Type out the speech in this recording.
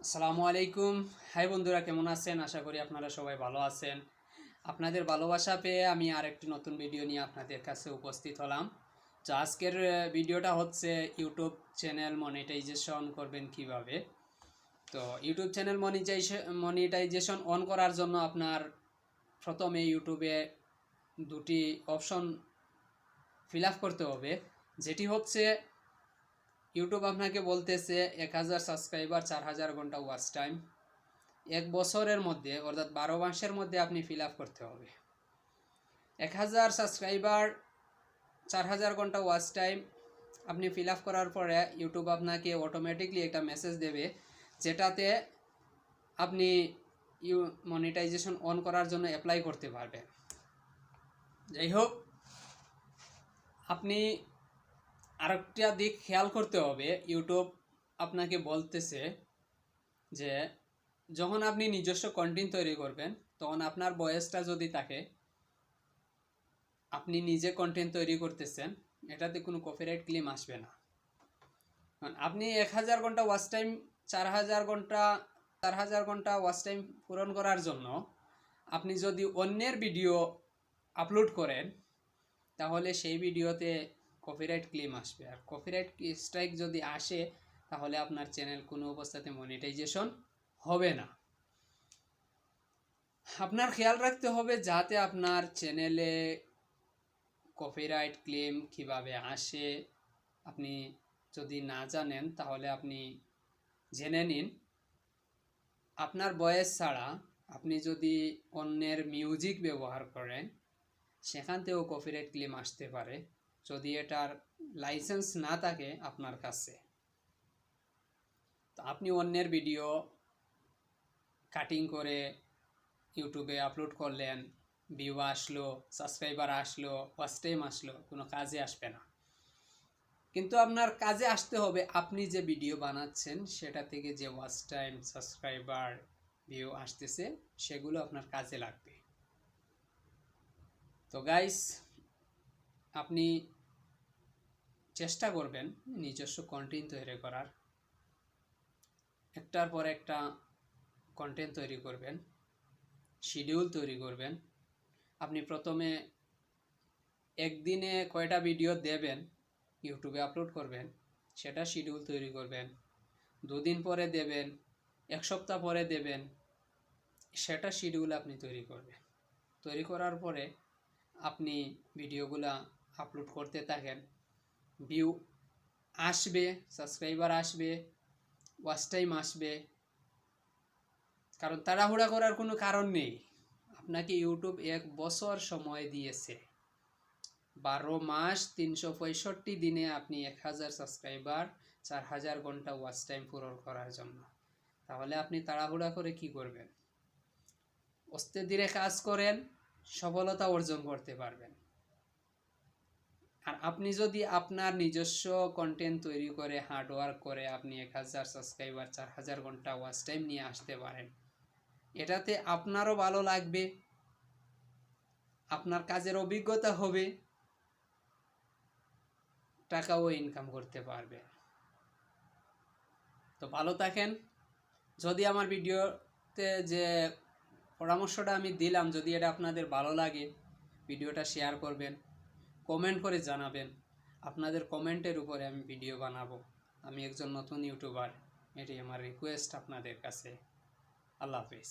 আসসালামু আলাইকুম। হাই বন্ধুরা, কেমন আছেন? আশা করি আপনারা সবাই ভালো আছেন। আপনাদের ভালোবাসা পেয়ে আমি আরেকটি নতুন ভিডিও নিয়ে আপনাদের কাছে উপস্থিত হলাম। তো আজকের ভিডিওটা হচ্ছে ইউটিউব চ্যানেল মনিটাইজেশন করবেন কিভাবে। তো ইউটিউব চ্যানেল মনিটাইজেশন অন করার জন্য আপনার প্রথমে ইউটিউবে দুটি অপশন ফিল আপ করতে হবে, যেটি হচ্ছে ইউটিউব আপনাকে বলতেছে 1000 সাবস্ক্রাইবার, 4000 ঘন্টা ওয়াচ টাইম। 1 বছরের মধ্যে অর্থাৎ 12 মাসের মধ্যে আপনি ফিল আপ করতে হবে। 1000 সাবস্ক্রাইবার, 4000 ঘন্টা ওয়াচ টাইম আপনি ফিল আপ করার পরে ইউটিউব আপনাকে অটোমেটিকলি একটা মেসেজ দেবে, যেটাতে আপনি মনিটাইজেশন অন করার জন্য অ্যাপ্লাই করতে পারবেন। যাই হোক, আপনি আরেকটা দিক খেয়াল করতে হবে। ইউটিউব আপনাকে বলতেছে যে যখন আপনি নিজস্ব কন্টেন্ট তৈরি করবেন, তখন আপনার বয়সটা যদি থাকে, আপনি নিজে কন্টেন্ট তৈরি করতেছেন, এটাতে কোনো কপিরাইট ক্লেম আসবে না। আপনি 1000 ঘন্টা ওয়াচ টাইম, 4000 ঘন্টা ওয়াচ টাইম পূরণ করার জন্য আপনি যদি অন্যের ভিডিও আপলোড করেন, তাহলে সেই ভিডিওতে কপিরাইট ক্লেম আসবে। আর কপিরাইট স্ট্রাইক যদি আসে, তাহলে আপনার চ্যানেল কোনো অবস্থাতে মনিটাইজেশন হবে না। আপনার খেয়াল রাখতে হবে যাতে আপনার চ্যানেলে কপিরাইট ক্লেম কিভাবে আসে আপনি যদি না জানেন, তাহলে আপনি জেনে নিন। আপনার বয়স ছাড়া আপনি যদি অন্যের মিউজিক ব্যবহার করেন, সেখান থেকেও কপিরাইট ক্লেম আসতে পারে, যদি এটার লাইসেন্স না থাকে আপনার কাছে। তো আপনি অন্যের ভিডিও কাটিং করে ইউটিউবে আপলোড করলেন, ভিউ আসলো, সাবস্ক্রাইবার আসলো, ওয়াচ টাইম আসলো, কোনো কাজে আসবে না। কিন্তু আপনার কাজে আসতে হবে, আপনি যে ভিডিও বানাচ্ছেন সেটা থেকে যে ওয়াচ টাইম, সাবস্ক্রাইবার, ভিউ আসতেছে, সেগুলো আপনার কাজে লাগবে। তো গাইস, আপনি চেষ্টা করবেন নিজস্ব কন্টেন্ট তৈরি করার। একটার পর একটা কন্টেন্ট তৈরি করবেন, শিডিউল তৈরি করবেন। আপনি প্রথমে একদিনে কয়টা ভিডিও দেবেন, ইউটিউবে আপলোড করবেন, সেটা শিডিউল তৈরি করবেন। 2 দিন পরে দেবেন, 1 সপ্তাহ পরে দেবেন, সেটা শিডিউল আপনি তৈরি করবেন। তৈরি করার পরে আপনি ভিডিওগুলা আপলোড করতে থাকেন। ভিউ আসবে, সাবস্ক্রাইবার আসবে, ওয়াচ টাইম আসবে। কারণ তাড়াহুড়া করার কোনো কারণ নেই। আপনাকে ইউটিউব 1 বছর সময় দিয়েছে। 12 মাস 365 দিনে আপনি 1000 সাবস্ক্রাইবার, 4000 ঘন্টা ওয়াচ টাইম পূরণ করার জন্য। তাহলে আপনি তাড়াহুড়া করে কি করবেন? আস্তে ধীরে কাজ করেন, সফলতা অর্জন করতে পারবেন। আর আপনি যদি আপনার নিজস্ব কন্টেন্ট তৈরি করে, হার্ডওয়ার্ক করে আপনি 1000 সাবস্ক্রাইবার, 4000 ঘন্টা ওয়াচ টাইম নিয়ে আসতে পারেন, এটাতে আপনারও ভালো লাগবে, আপনার কাজের অভিজ্ঞতা হবে, টাকাও ইনকাম করতে পারবে। তো ভালো থাকেন। যদি আমার ভিডিওতে যে পরামর্শটা আমি দিলাম, যদি এটা আপনাদের ভালো লাগে, ভিডিওটা শেয়ার করবেন, কমেন্ট করে জানাবেন। আপনাদের কমেন্টের উপরে আমি ভিডিও বানাবো। আমি একজন নতুন ইউটিউবার, এটি আমার রিকোয়েস্ট আপনাদের কাছে। আল্লাহ হাফিজ।